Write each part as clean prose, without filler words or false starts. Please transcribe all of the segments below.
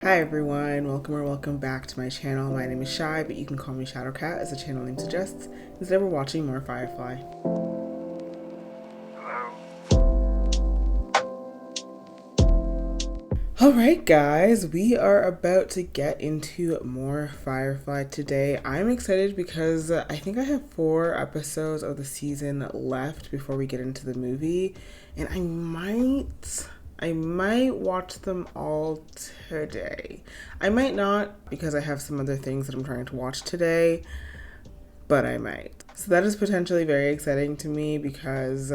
Hi everyone, welcome back to my channel. My name is Shy, but you can call me Shadowcat as the channel name suggests. Instead, we're watching more Firefly. Alright guys, we are about to get into more Firefly today. I'm excited because I think I have 4 episodes of the season left before we get into the movie, and I might watch them all today. I might not because I have some other things that I'm trying to watch today, but I might. So that is potentially very exciting to me because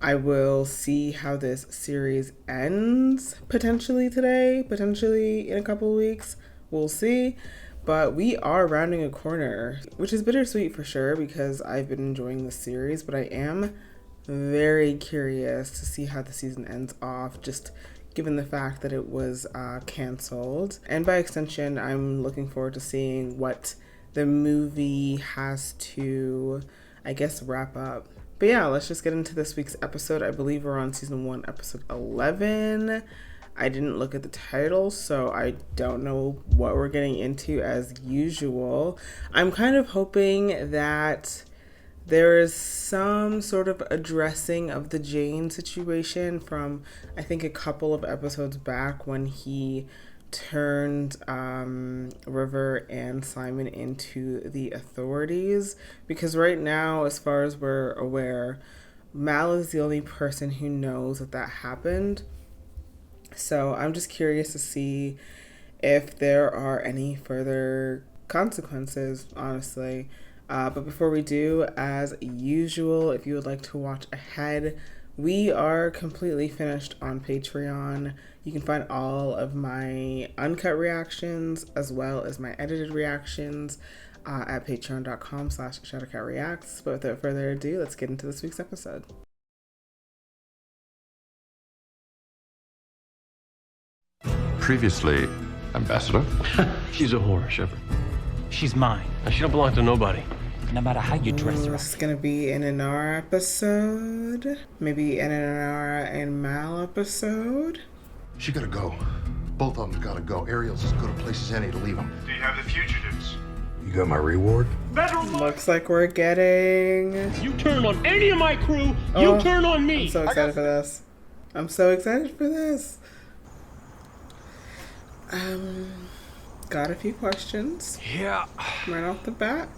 I will see how this series ends potentially today, potentially in a couple of weeks. We'll see. But we are rounding a corner, which is bittersweet for sure because I've been enjoying this series, but I am very curious to see how the season ends off, just given the fact that it was canceled. And by extension, I'm looking forward to seeing what the movie has to, I guess, wrap up. But yeah, let's just get into this week's episode. I believe we're on season 1, episode 11. I didn't look at the title, so I don't know what we're getting into as usual. I'm kind of hoping that there is some sort of addressing of the Jane situation from, I think, a couple of episodes back when he turned River and Simon into the authorities. Because right now, as far as we're aware, Mal is the only person who knows that that happened. So I'm just curious to see if there are any further consequences, honestly. But before we do, as usual, if you would like to watch ahead, we are completely finished on Patreon. You can find all of my uncut reactions as well as my edited reactions at patreon.com/shadowcatreacts. But without further ado, let's get into this week's episode. Previously, Ambassador. She's a whore, Shepard. She's mine. She don't belong to nobody. No matter how you dress her. This is gonna be an Inara episode. Maybe an Inara and Mal episode. She gotta go. Both of them gotta go. Ariel's as good a place as any to leave them. Do you have the fugitives? You got my reward? Looks like we're getting... You turn on any of my crew, you turn on me. I'm so excited for this. I'm so excited for this. Got a few questions. Yeah, Right off the bat.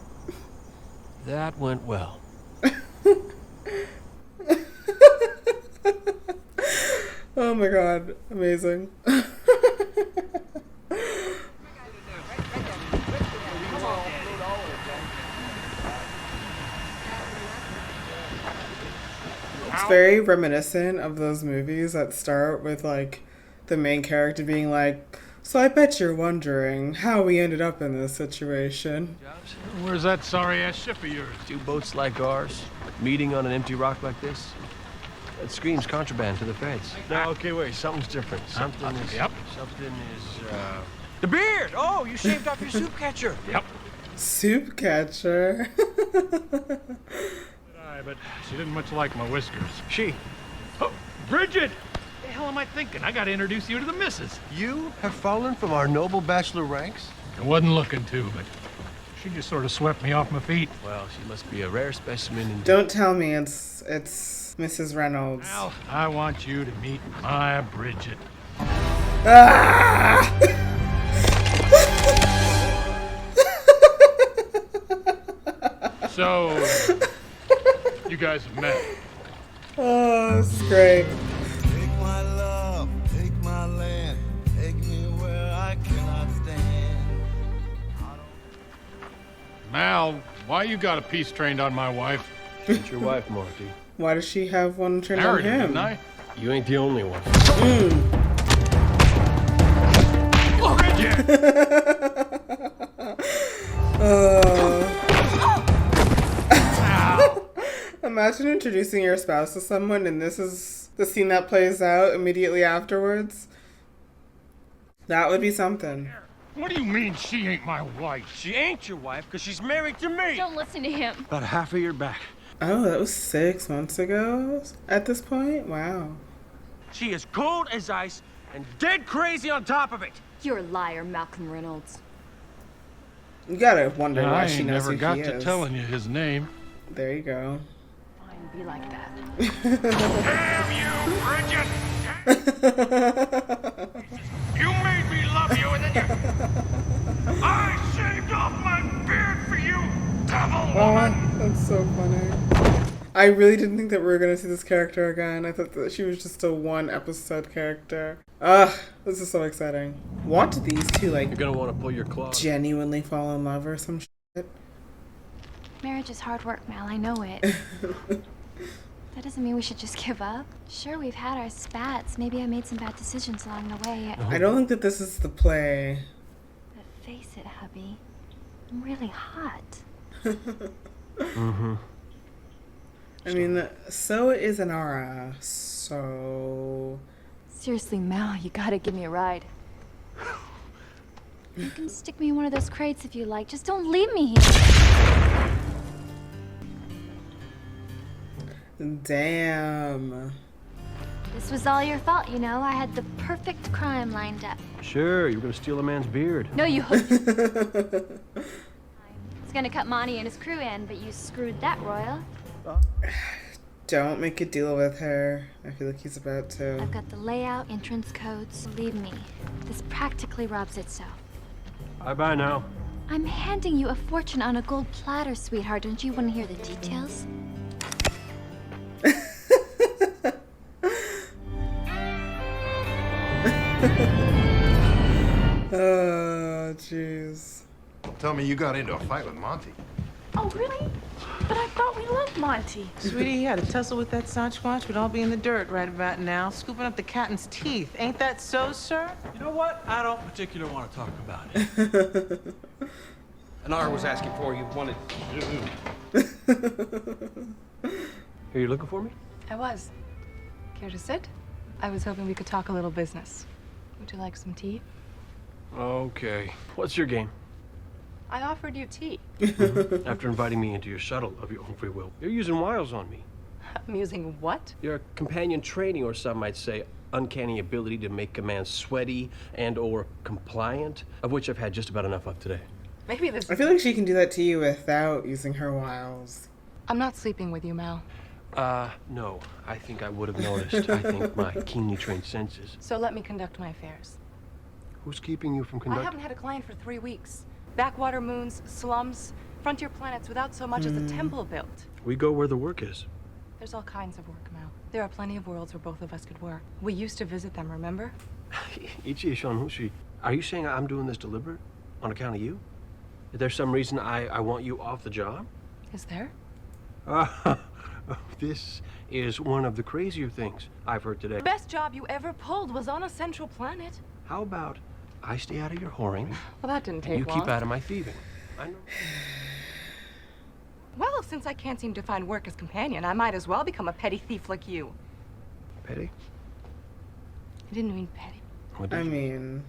that went well. Oh my god, amazing. It's very reminiscent of those movies that start with like the main character being like, so I bet you're wondering how we ended up in this situation. Where's that sorry-ass ship of yours? 2 boats like ours, meeting on an empty rock like this. That screams contraband to the feds. No, okay, wait, something's different. Something is... The beard! Oh, you shaved off your soup catcher. Yep. Soup catcher. But she didn't much like my whiskers. She. Oh, Bridget! What the hell am I thinking? I gotta introduce you to the missus. You have fallen from our noble bachelor ranks? I wasn't looking to, but she just sort of swept me off my feet. Well, she must be a rare specimen indeed. Don't tell me it's Mrs. Reynolds. Al, I want you to meet my Bridget. Ah! So, you guys have met. Oh, it's great. Take my love, take my land, take me where I cannot stand. Mal, why you got a piece trained on my wife? It's your wife, Marty. Why does she have one turned on Married her, him? didn't I? You ain't the only one. Bridget! Imagine introducing your spouse to someone and this is the scene that plays out immediately afterwards. That would be something. What do you mean she ain't my wife? She ain't your wife because she's married to me. Don't listen to him. About half a year back. Oh, that was 6 months ago at this point? Wow. She is cold as ice and dead crazy on top of it. You're a liar, Malcolm Reynolds. You gotta wonder Yeah, why I she ain't knows never who got he to is. telling you his name. There you go. Fine, be like that. Damn you, Bridget! You made me love you, and then you... I shaved off my beard for you, devil woman! Oh, that's so funny. I really didn't think that we were gonna see this character again. I thought that she was just a one episode character. Ugh, this is so exciting. Want these two like You're gonna want to pull your claws. genuinely fall in love or some shit? Marriage is hard work, Mal. I know it. That doesn't mean we should just give up. Sure, we've had our spats. Maybe I made some bad decisions along the way. I don't think that this is the play. But face it, hubby. I'm really hot. Mm-hmm. I mean, so is Anara. So Seriously, Mal, you gotta give me a ride. You can stick me in one of those crates if you like. Just don't leave me here. damn. This was all your fault, you know. I had the perfect crime lined up. Sure, you were gonna steal a man's beard. No, you hooked. I was gonna cut Monty and his crew in, but you screwed that royal. Don't make a deal with her. I feel like he's about to. I've got the layout, entrance codes. Believe me, this practically robs itself. Bye-bye now. I'm handing you a fortune on a gold platter, sweetheart. Don't you want to hear the details? Oh, jeez. Tell me you got into a fight with Monty. Oh, really? But I thought we loved Monty. Sweetie, he had a tussle with that Sasquatch. We'd all be in the dirt right about now, scooping up the cat's teeth. Ain't that so, sir? You know what? I don't particularly want to talk about it. Anara was asking for you wanted. Are you looking for me? I was. Care to sit? I was hoping we could talk a little business. Would you like some tea? Okay. What's your game? I offered you tea. After inviting me into your shuttle of your own free will, you're using wiles on me. I'm using what? Your companion training, or some might say, uncanny ability to make a man sweaty and or compliant, of which I've had just about enough of today. Maybe this. I feel like she can do that to you without using her wiles. I'm not sleeping with you, Mal. No. I think I would have noticed. I think my keenly trained senses. So let me conduct my affairs. Who's keeping you from I conducting? haven't had a client for 3 weeks. Backwater moons, slums, frontier planets without so much as a temple built. We go where the work is. There's all kinds of work, Mal. There are plenty of worlds where both of us could work. We used to visit them, remember? Ichi Shonhushi, are you saying I'm doing this deliberate? On account of you? Is there some reason I want you off the job? Is there? This is one of the crazier things I've heard today. The best job you ever pulled was on a central planet. How about I stay out of your whoring, Well, that didn't take you long. keep out of my thieving? I know. Well, since I can't seem to find work as companion, I might as well become a petty thief like you. Petty? I didn't mean petty. What did I you- mean,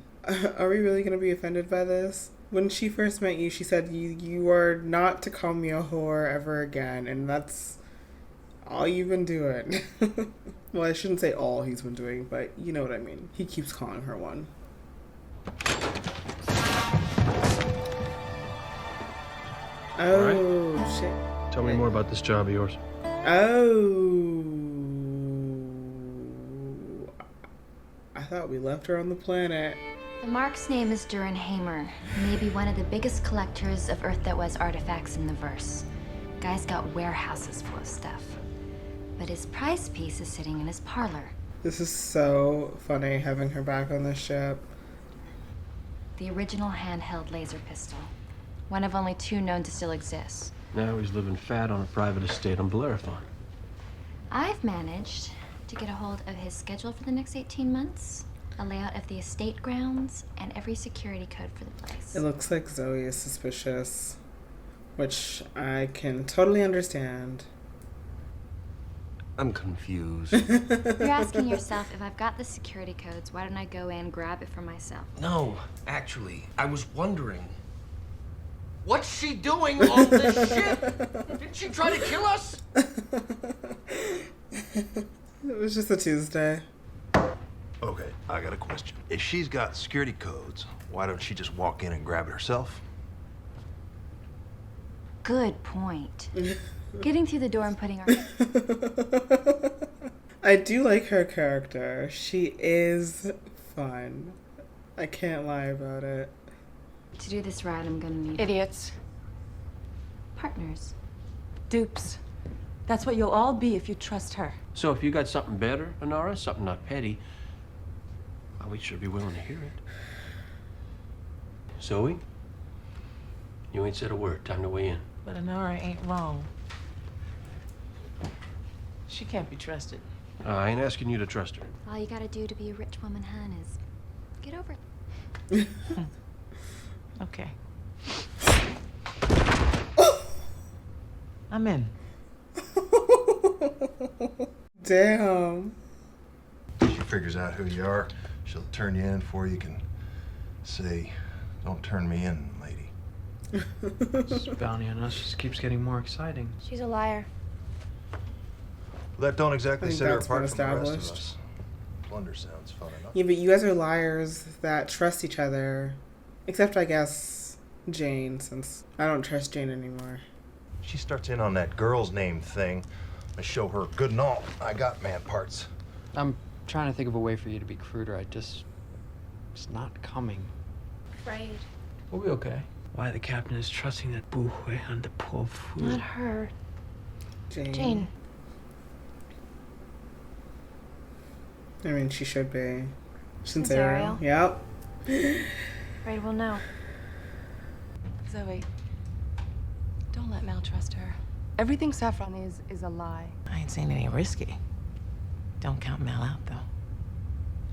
are we really gonna be offended by this? When she first met you, she said you are not to call me a whore ever again, and that's all you've been doing. Well, I shouldn't say all he's been doing, but you know what I mean. He keeps calling her one. Oh, shit. Tell me more about this job of yours. Oh. I thought we left her on the planet. The Mark's name is Duran Hamer. Maybe one of the biggest collectors of Earth that was artifacts in the verse. Guy's got warehouses full of stuff. But his prize piece is sitting in his parlor. This is so funny having her back on the ship. The original handheld laser pistol. One of only 2 known to still exist. Now he's living fat on a private estate on Bellerophon. I've managed to get a hold of his schedule for the next 18 months, a layout of the estate grounds, and every security code for the place. It looks like Zoe is suspicious, which I can totally understand. I'm confused. You're asking yourself, if I've got the security codes, why don't I go in and grab it for myself? No, actually, I was wondering. What's she doing on this ship? Did she try to kill us? It was just a Tuesday. Okay, I got a question. If she's got security codes, why don't she just walk in and grab it herself? Good point. Getting through the door and putting our... I do like her character. She is fun. I can't lie about it. To do this right, I'm gonna need... Idiots. partners. Dupes. That's what you'll all be if you trust her. So if you got something better, Anara, something not petty, well, we'd sure be willing to hear it. Zoe? You ain't said a word. Time to weigh in. But Anara ain't wrong. She can't be trusted. I ain't asking you to trust her. All you gotta do to be a rich woman, hun, is get over it. Okay. I'm in. Damn. She figures out who you are. She'll turn you in before you can say, "Don't turn me in, lady." This bounty on us just keeps getting more exciting. She's a liar. That don't exactly I think set her that's been apart from the rest of established. us. Plunder sounds fun enough. Yeah, but you guys are liars that trust each other. Except, I guess, Jane, since I don't trust Jane anymore. She starts in on that girl's name thing. I show her good and all. I got man parts. I'm trying to think of a way for you to be cruder. It's not coming. Afraid. We'll be okay. Why the captain is trusting that buhue and the poor fool. Not her. Jane. Jane. I mean, she should be. Since Ariel. Yep. Afraid we'll know. Zoe, don't let Mal trust her. Everything Saffron is a lie. I ain't saying any risky. Don't count Mal out, though.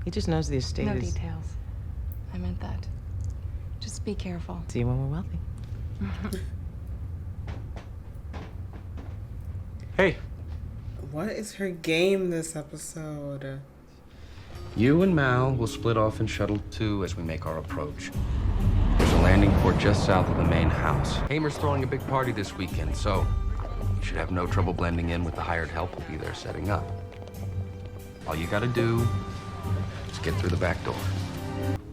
He just knows the estate No is... details. I meant that. Just be careful. See you when we're wealthy. Hey, What is her game this episode? You and Mal will split off in Shuttle 2 as we make our approach. There's a landing port just south of the main house. Hamer's throwing a big party this weekend, so you should have no trouble blending in with the hired help who'll be there setting up. All you gotta do is get through the back door.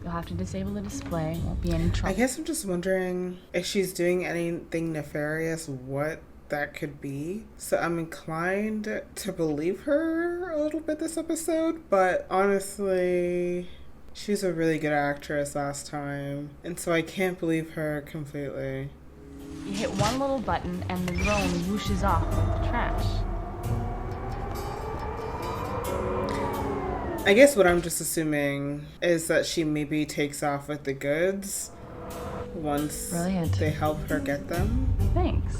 You'll have to disable the display. Won't be any trouble. I guess I'm just wondering if she's doing anything nefarious, what that could be. So I'm inclined to believe her a little bit this episode, but honestly, she's a really good actress last time, and so I can't believe her completely. You hit one little button and the drone whooshes off with the trash. I guess what I'm just assuming is that she maybe takes off with the goods once Brilliant. they help her get them. Thanks.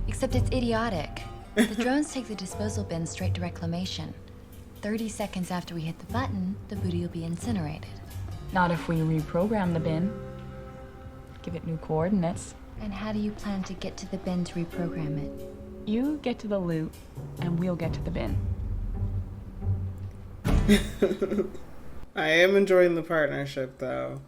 Except it's idiotic. The drones take the disposal bin straight to reclamation. 30 seconds after we hit the button, the booty will be incinerated. Not if we reprogram the bin. Give it new coordinates. And how do you plan to get to the bin to reprogram it? You get to the loot, and we'll get to the bin. I am enjoying the partnership, though.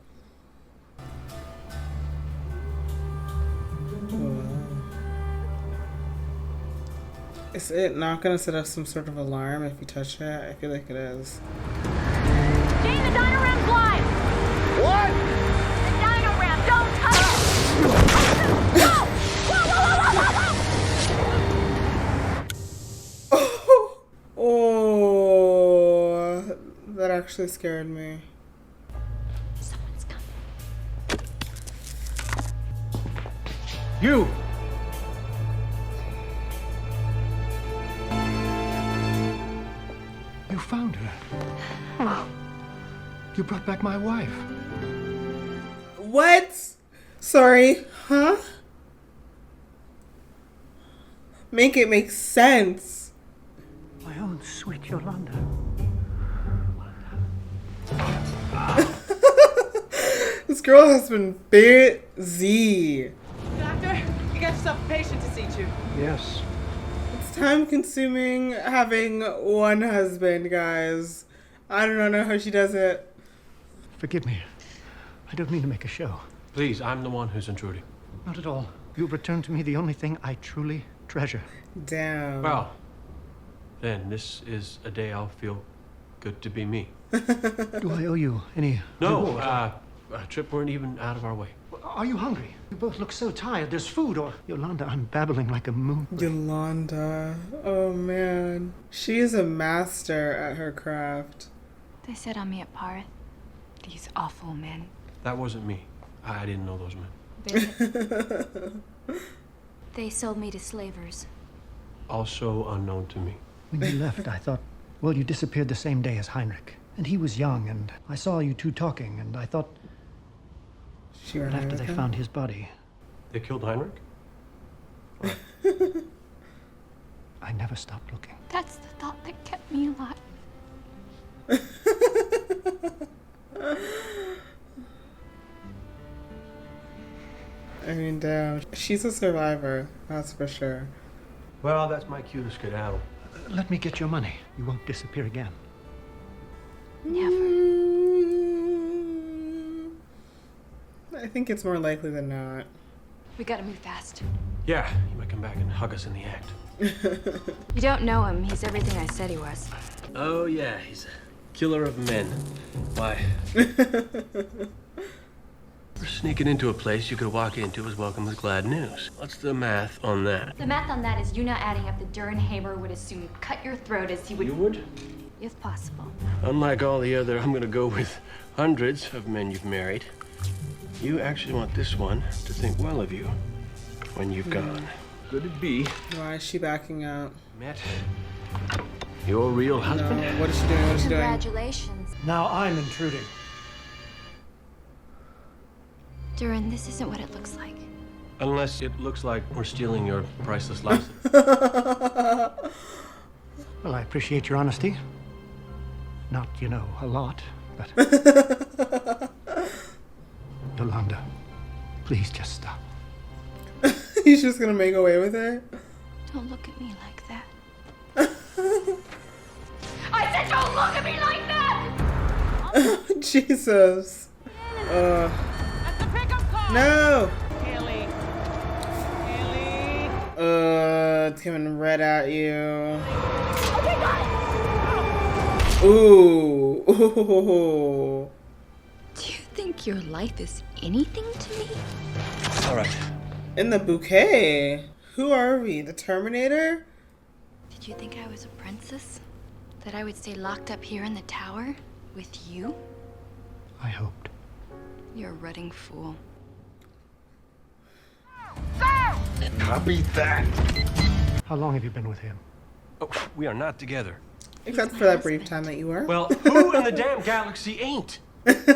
Is it not going to set off some sort of alarm if you touch it? I feel like it is. Jane, the dino ram's live! What? The dino ram, don't touch it! Go! Whoa, whoa, whoa, whoa, whoa, Oh, that actually scared me. Someone's coming. you! You found her. You brought back my wife. What? Sorry, huh? Make it make sense. My own sweet Yolanda. This girl has been busy. Doctor, you got yourself a patient to see to. Yes. It's time consuming having one husband, guys. I do not know how she does it. Forgive me. I don't mean to make a show. Please, I'm the one who's intruding. Not at all. You've returned to me the only thing I truly treasure. Damn. Well, then this is a day I'll feel Good to be me. Do I owe you any? No, reward? a trip weren't even out of our way. Are you hungry? You both look so tired. There's food, or Yolanda, I'm babbling like a moon. Yolanda. Oh man. She is a master at her craft. They set on me at Parth. These awful men. That wasn't me. I didn't know those men. They sold me to slavers. Also unknown to me. When you left, I thought, well, you disappeared the same day as Heinrich. And he was young, and I saw you two talking, and I thought... But after they found his body... They killed Heinrich? I never stopped looking. That's the thought that kept me alive. I mean, damn. She's a survivor, that's for sure. Well, that's my cue to skedaddle. Let me get your money. You won't disappear again. Never. I think it's more likely than not. We gotta move fast. Yeah, he might come back and hug us in the act. You don't know him. He's everything I said he was. Oh, yeah, he's a killer of men. Why? We're sneaking into a place you could walk into as welcome with glad news. What's the math on that? The math on that is you not adding up that Durin Hamer would as soon cut your throat as he would... You would? If possible. Unlike all the other, I'm gonna go with hundreds of men you've married. You actually want this one to think well of you when you've gone. Could it be? Why is she backing out? Met your real husband? No. What is she doing? What is she doing? Congratulations. Now I'm intruding. Durin, this isn't what it looks like. Unless it looks like we're stealing your priceless license. Well, I appreciate your honesty. Not, you know, a lot, but... Yolanda, please just stop. He's just gonna make away with it? Don't look at me like that. I said don't look at me like that! Jesus. No! It's coming right at you. Okay, got it! Ooh. Ooh. Do you think your life is anything to me? All right. In the bouquet. Who are we? The Terminator? Did you think I was a princess? That I would stay locked up here in the tower? With you? I hoped. You're a rutting fool. Copy that. How long have you been with him? Oh, we are not together. Except for that brief time that you were. Well, who in the damn galaxy ain't? If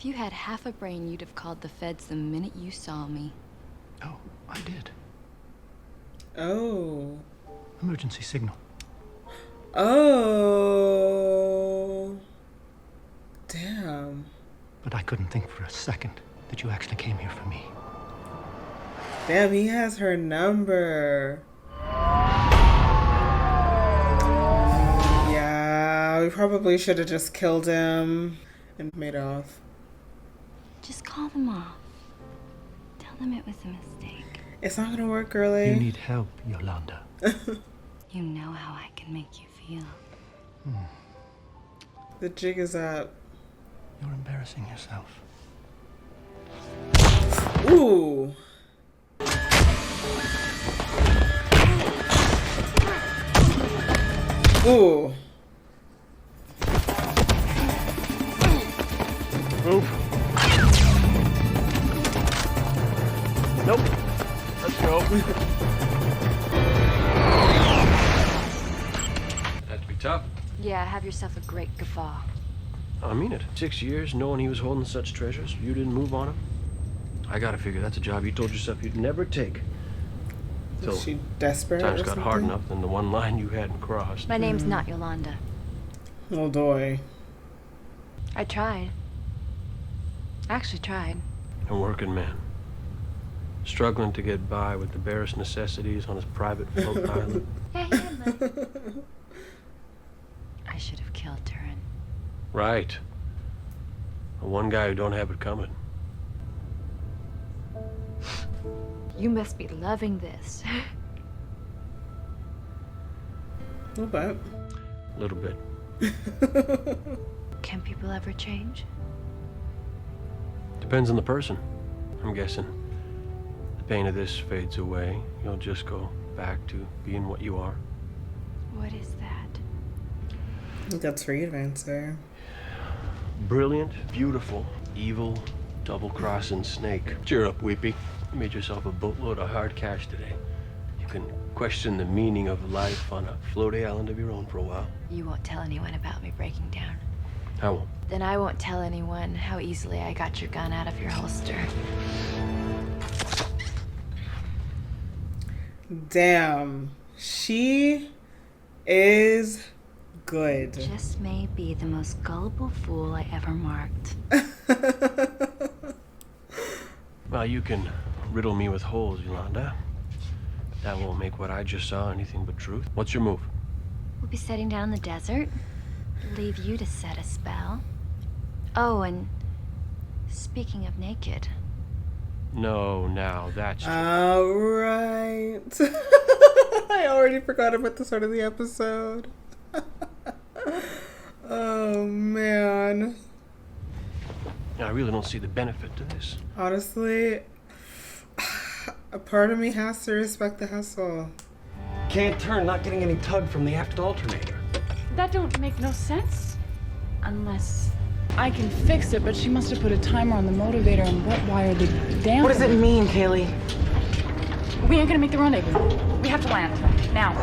you had half a brain, you'd have called the feds the minute you saw me. Oh, I did. Oh. Emergency signal. Oh. Damn. But I couldn't think for a second that you actually came here for me. Damn, he has her number. Yeah, we probably should have just killed him and made off. Just call them off. Tell them it was a mistake. It's not gonna work, girly. You need help, Yolanda. You know how I can make you feel. The jig is up. You're embarrassing yourself. Ooh. Ooh. Move. Nope. Let's go. Had to be tough. Yeah, have yourself a great guffaw. I mean it. 6 years knowing he was holding such treasures. You didn't move on him. I gotta figure that's a job you told yourself you'd never take. Is she desperate? Times or got hard something? enough than the one line you hadn't crossed. My name's not Yolanda. Oh, boy. I tried. Actually tried. A working man. Struggling to get by with the barest necessities on his private float island. Yeah, he had money. I should have killed Durin. Right. The one guy who don't have it coming. You must be loving this. A little bit. A little bit. Can people ever change? Depends on the person, I'm guessing. The pain of this fades away. You'll just go back to being what you are. What is that? I think that's for you to answer. Brilliant, beautiful, evil, double-crossing snake. Cheer up, Weepy. You made yourself a boatload of hard cash today. You can question the meaning of life on a floaty island of your own for a while. You won't tell anyone about me breaking down. I won't. Then I won't tell anyone how easily I got your gun out of your holster. Damn. She is good. Just may be the most gullible fool I ever marked. Well, you can riddle me with holes, Yolanda. But that won't make what I just saw anything but truth. What's your move? We'll be setting down in the desert. Leave you to set a spell. Oh, and speaking of naked. No, now that's All right. I already forgot about the start of the episode. Oh, man. I really don't see the benefit to this. Honestly, a part of me has to respect the hustle. Can't turn, not getting any tug from the aft alternator. That don't make no sense. Unless I can fix it, but she must have put a timer on the motivator and wet wired the damn. What does it mean, Kaylee? We ain't gonna make the rendezvous. We have to land. Now.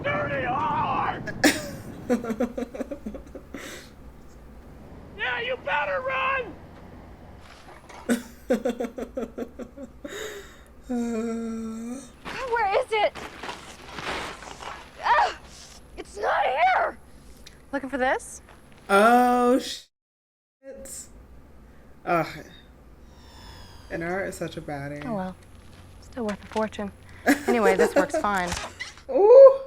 Dirty hard! Yeah, you better run! Where is it? Ah, it's not here! Looking for this? Oh, shit. Ugh. Inara is such a baddie. Oh well. Still worth a fortune. Anyway, this works fine. Ooh.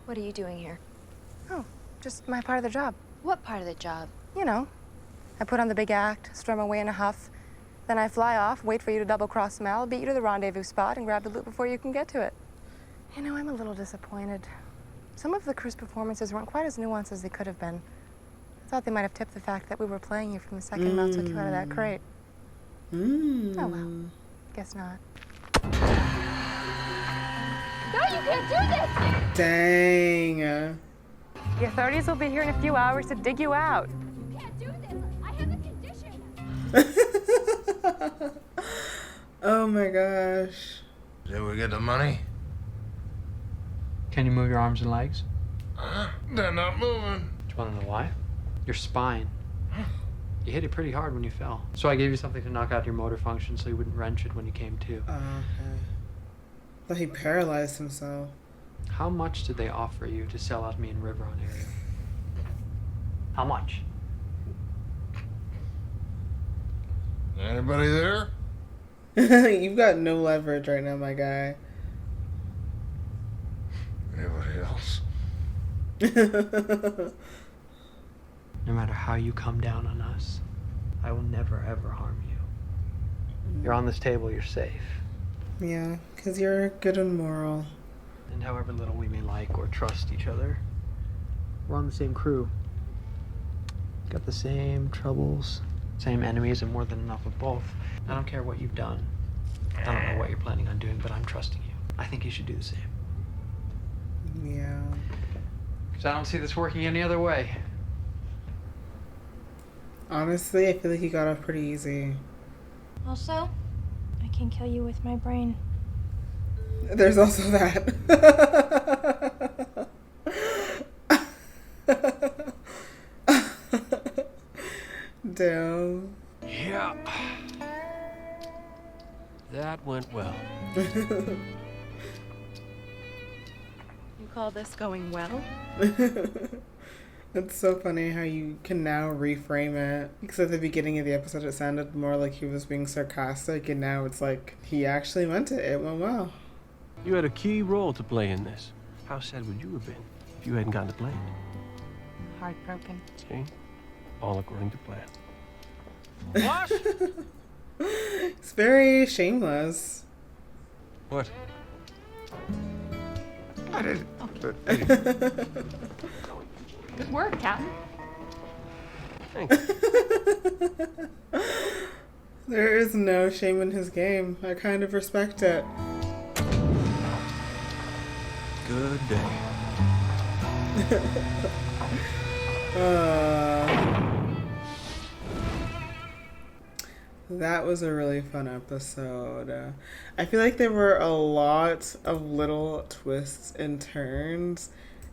What are you doing here? Oh, just my part of the job. What part of the job? You know, I put on the big act, storm away in a huff. Then I fly off, wait for you to double-cross Mal, beat you to the rendezvous spot, and grab the loot before you can get to it. You know, I'm a little disappointed. Some of the crew's performances weren't quite as nuanced as they could have been. I thought they might have tipped the fact that we were playing you from the second Mal took you out of that crate. Oh well, guess not. No, you can't do this! Dang. The authorities will be here in a few hours to dig you out. You can't do this! I have a condition! Oh my gosh. Did we get the money? Can you move your arms and legs? They're not moving. Do you want to know why? Your spine. You hit it pretty hard when you fell. So I gave you something to knock out your motor function so you wouldn't wrench it when you came to. Okay. But he paralyzed himself. How much did they offer you to sell out me in Riveron area? How much? Anybody there? You've got no leverage right now, my guy. Anybody else? No matter how you come down on us, I will never ever harm you. You're on this table, you're safe. Yeah, because you're good and moral. And however little we may like or trust each other, we're on the same crew. Got the same troubles, same enemies, and more than enough of both. I don't care what you've done. I don't know what you're planning on doing, but I'm trusting you. I think you should do the same. Yeah. Because I don't see this working any other way. Honestly, I feel like he got off pretty easy. Also, I can kill you with my brain. There's also that. Damn. Yeah. That went well. You call this going well? It's so funny how you can now reframe it. Because at the beginning of the episode, it sounded more like he was being sarcastic, and now it's like he actually meant it. It went well. You had a key role to play in this. How sad would you have been if you hadn't gotten to play it? Heartbroken. See? All according to plan. What? It's very shameless. What? I didn't. Good work, Captain. There is no shame in his game. I kind of respect it. Good day. That was a really fun episode. I feel like there were a lot of little twists and turns,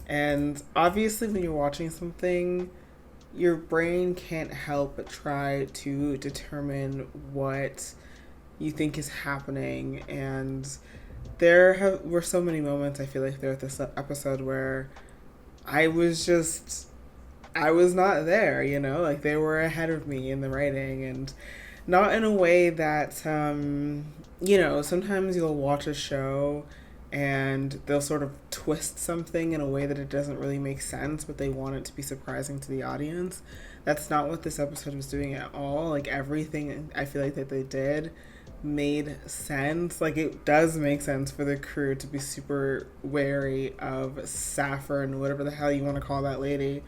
and obviously when you're watching something, your brain can't help but try to determine what you think is happening. And there were so many moments, I feel like, throughout this episode where I was not there, you know? Like, they were ahead of me in the writing, and not in a way that, you know, sometimes you'll watch a show and they'll sort of twist something in a way that it doesn't really make sense, but they want it to be surprising to the audience. That's not what this episode was doing at all. Like, everything I feel like that they did made sense. Like, it does make sense for the crew to be super wary of Saffron, whatever the hell you want to call that lady,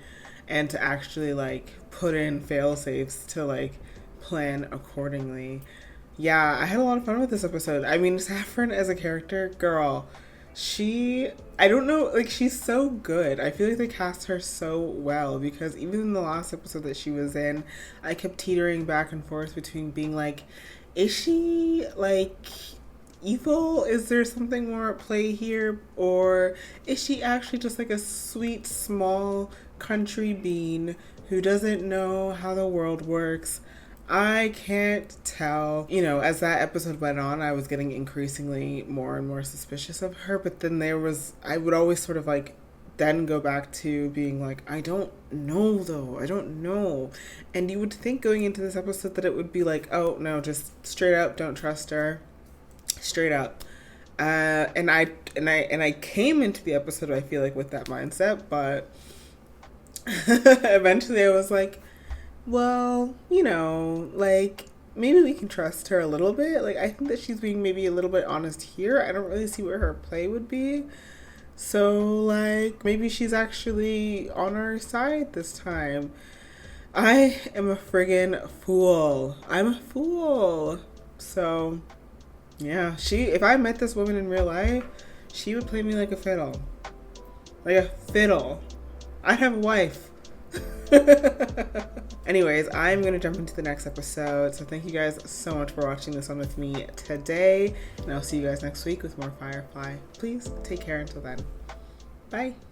and to actually, like, put in fail-safes to, like, plan accordingly. Yeah, I had a lot of fun with this episode. I mean, Saffron as a character, girl, I don't know, like, she's so good. I feel like they cast her so well, because even in the last episode that she was in, I kept teetering back and forth between being like, is she, like, evil? Is there something more at play here? Or is she actually just like a sweet, small country bean who doesn't know how the world works? I can't tell. You know, as that episode went on, I was getting increasingly more and more suspicious of her, but then I would always sort of like then go back to being like, I don't know though, I don't know. And you would think going into this episode that it would be like, oh no, just straight up don't trust her. Straight up. And I came into the episode, I feel like, with that mindset, but eventually I was like, well, you know, like, maybe we can trust her a little bit. Like, I think that she's being maybe a little bit honest here. I don't really see where her play would be. So, like, maybe she's actually on our side this time. I am a friggin' fool. I'm a fool. So, yeah, if I met this woman in real life, she would play me like a fiddle. Like a fiddle. I'd have a wife. Anyways, I'm going to jump into the next episode. So thank you guys so much for watching this one with me today. And I'll see you guys next week with more Firefly. Please take care until then. Bye.